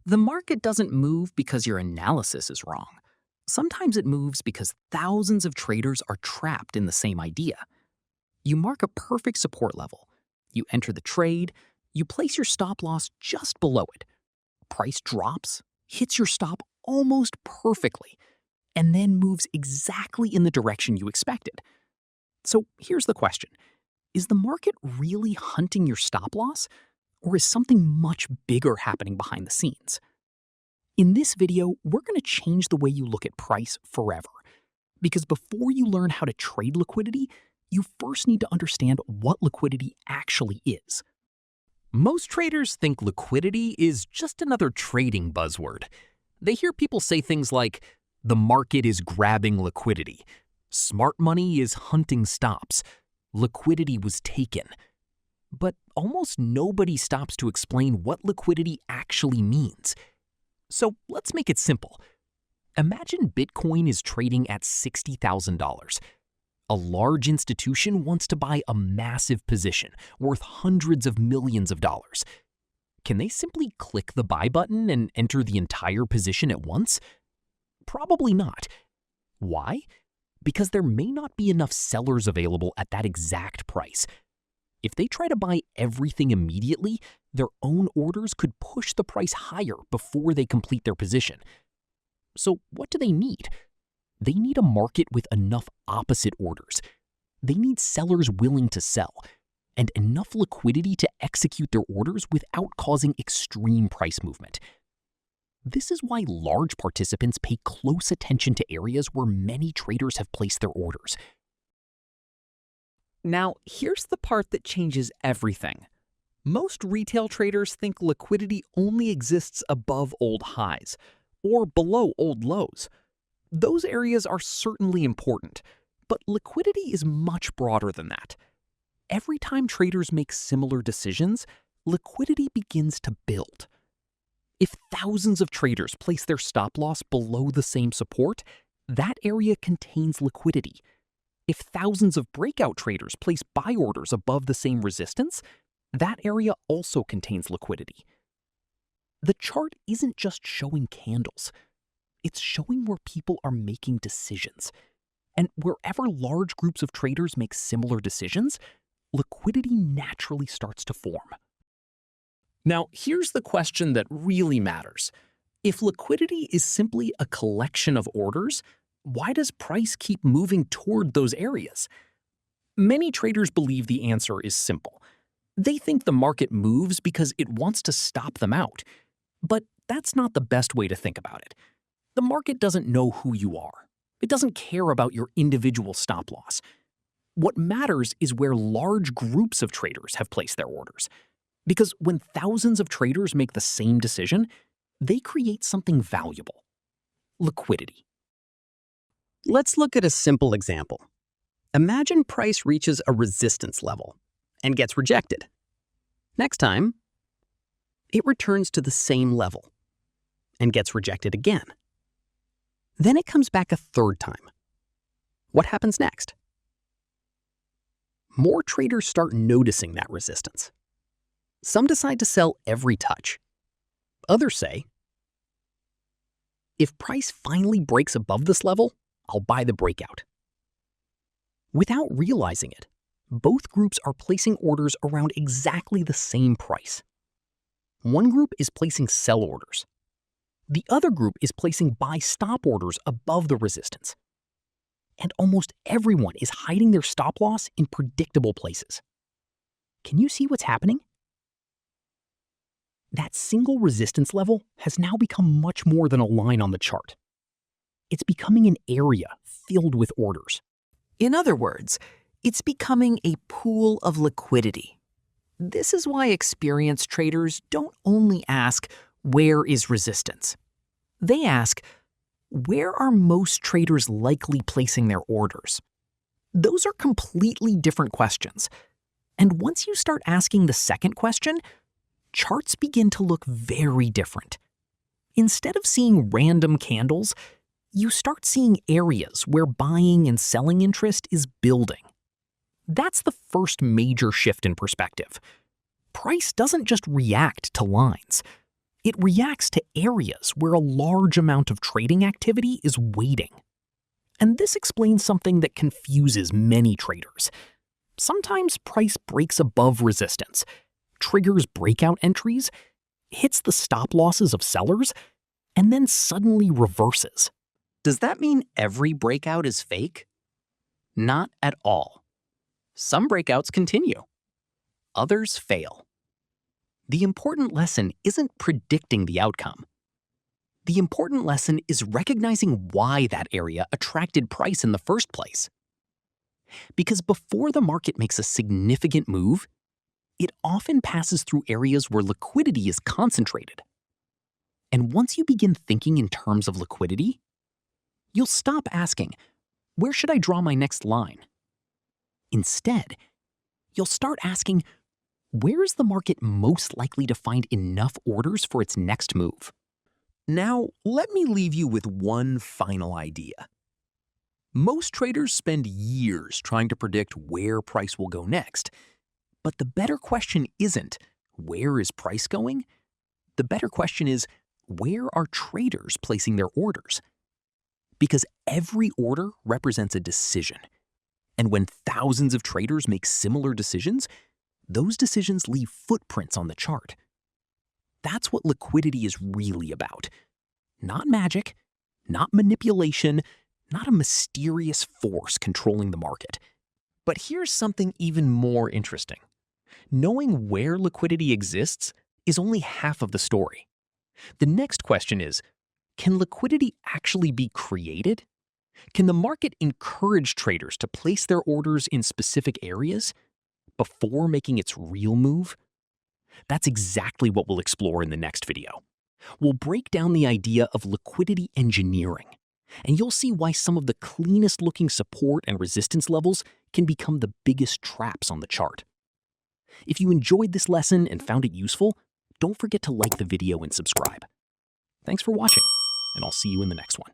The market doesn't move because your analysis is wrong. Sometimes it moves because thousands of traders are trapped in the same idea. You mark a perfect support level. You enter the trade. You place your stop loss just below it. Price drops, hits your stop almost perfectly, and then moves exactly in the direction you expected. So here's the question. Is the market really hunting your stop loss, or is something much bigger happening behind the scenes? In this video, we're going to change the way you look at price forever. Because before you learn how to trade liquidity, you first need to understand what liquidity actually is. Most traders think liquidity is just another trading buzzword. They hear people say things like, the market is grabbing liquidity, smart money is hunting stops, liquidity was taken. But almost nobody stops to explain what liquidity actually means. So let's make it simple. Imagine Bitcoin is trading at $60,000. A large institution wants to buy a massive position worth hundreds of millions of dollars. Can they simply click the buy button and enter the entire position at once? Probably not. Why? Because there may not be enough sellers available at that exact price. If they try to buy everything immediately, their own orders could push the price higher before they complete their position. So what do they need? They need a market with enough opposite orders. They need sellers willing to sell, and enough liquidity to execute their orders without causing extreme price movement. This is why large participants pay close attention to areas where many traders have placed their orders. Now, here's the part that changes everything. Most retail traders think liquidity only exists above old highs or below old lows. Those areas are certainly important, but liquidity is much broader than that. Every time traders make similar decisions, liquidity begins to build. If thousands of traders place their stop loss below the same support, that area contains liquidity. If thousands of breakout traders place buy orders above the same resistance, that area also contains liquidity. The chart isn't just showing candles. It's showing where people are making decisions. And wherever large groups of traders make similar decisions, liquidity naturally starts to form. Now, here's the question that really matters. If liquidity is simply a collection of orders, why does price keep moving toward those areas? Many traders believe the answer is simple. They think the market moves because it wants to stop them out. But that's not the best way to think about it. The market doesn't know who you are. It doesn't care about your individual stop loss. What matters is where large groups of traders have placed their orders. Because when thousands of traders make the same decision, they create something valuable: liquidity. Let's look at a simple example. Imagine price reaches a resistance level and gets rejected. Next time, it returns to the same level and gets rejected again. Then it comes back a third time. What happens next? More traders start noticing that resistance. Some decide to sell every touch. Others say, if price finally breaks above this level, I'll buy the breakout. Without realizing it, both groups are placing orders around exactly the same price. One group is placing sell orders. The other group is placing buy stop orders above the resistance. And almost everyone is hiding their stop loss in predictable places. Can you see what's happening? That single resistance level has now become much more than a line on the chart. It's becoming an area filled with orders. In other words, it's becoming a pool of liquidity. This is why experienced traders don't only ask, where is resistance? They ask, where are most traders likely placing their orders? Those are completely different questions. And once you start asking the second question, charts begin to look very different. Instead of seeing random candles, you start seeing areas where buying and selling interest is building. That's the first major shift in perspective. Price doesn't just react to lines. It reacts to areas where a large amount of trading activity is waiting. And this explains something that confuses many traders. Sometimes price breaks above resistance, triggers breakout entries, hits the stop losses of sellers, and then suddenly reverses. Does that mean every breakout is fake? Not at all. Some breakouts continue. Others fail. The important lesson isn't predicting the outcome. The important lesson is recognizing why that area attracted price in the first place. Because before the market makes a significant move, it often passes through areas where liquidity is concentrated. And once you begin thinking in terms of liquidity, you'll stop asking, where should I draw my next line? Instead, you'll start asking, where is the market most likely to find enough orders for its next move? Now, let me leave you with one final idea. Most traders spend years trying to predict where price will go next. But the better question isn't, where is price going? The better question is, where are traders placing their orders? Because every order represents a decision. And when thousands of traders make similar decisions, those decisions leave footprints on the chart. That's what liquidity is really about. Not magic, not manipulation, not a mysterious force controlling the market. But here's something even more interesting. Knowing where liquidity exists is only half of the story. The next question is, can liquidity actually be created? Can the market encourage traders to place their orders in specific areas before making its real move? That's exactly what we'll explore in the next video. We'll break down the idea of liquidity engineering, and you'll see why some of the cleanest looking support and resistance levels can become the biggest traps on the chart. If you enjoyed this lesson and found it useful, don't forget to like the video and subscribe. Thanks for watching, and I'll see you in the next one.